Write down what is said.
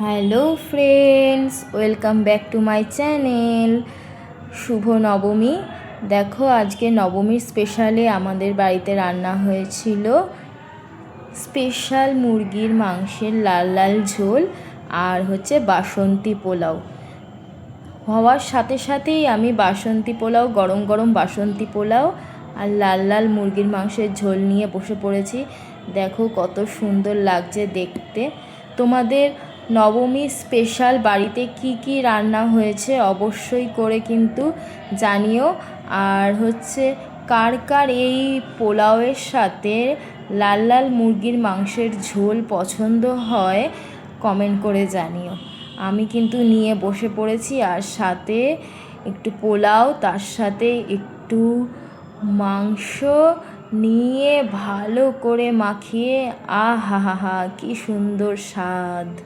Hello friends, welcome back to my channel. শুভ নবমী। দেখো, আজকে নবমীর স্পেশালে আমাদের বাড়িতে রান্না হয়েছিল স্পেশাল মুরগির মাংসের লাল লাল ঝোল আর হচ্ছে বাসন্তী পোলাও। হওয়ার সাথে সাথেই আমি বাসন্তী পোলাও, গরম গরম বাসন্তী পোলাও আর লাল লাল মুরগির মাংসের ঝোল নিয়ে বসে পড়েছি। দেখো কত সুন্দর লাগছে দেখতে। তোমাদের নবমী স্পেশাল বাড়িতে কি কি রান্না হয়েছে অবশ্যই করে কিন্তু জানিও। আর হচ্ছে কার কার এই পোলাওয়ের সাথে লাল লাল মুরগির মাংসের ঝোল পছন্দ হয় কমেন্ট করে জানিও। আমি কিন্তু নিয়ে বসে পড়েছি, আর সাথে একটু পোলাও, তার সাথে একটু মাংস নিয়ে ভালো করে মাখিয়ে, আহা হা হা, কি সুন্দর স্বাদ।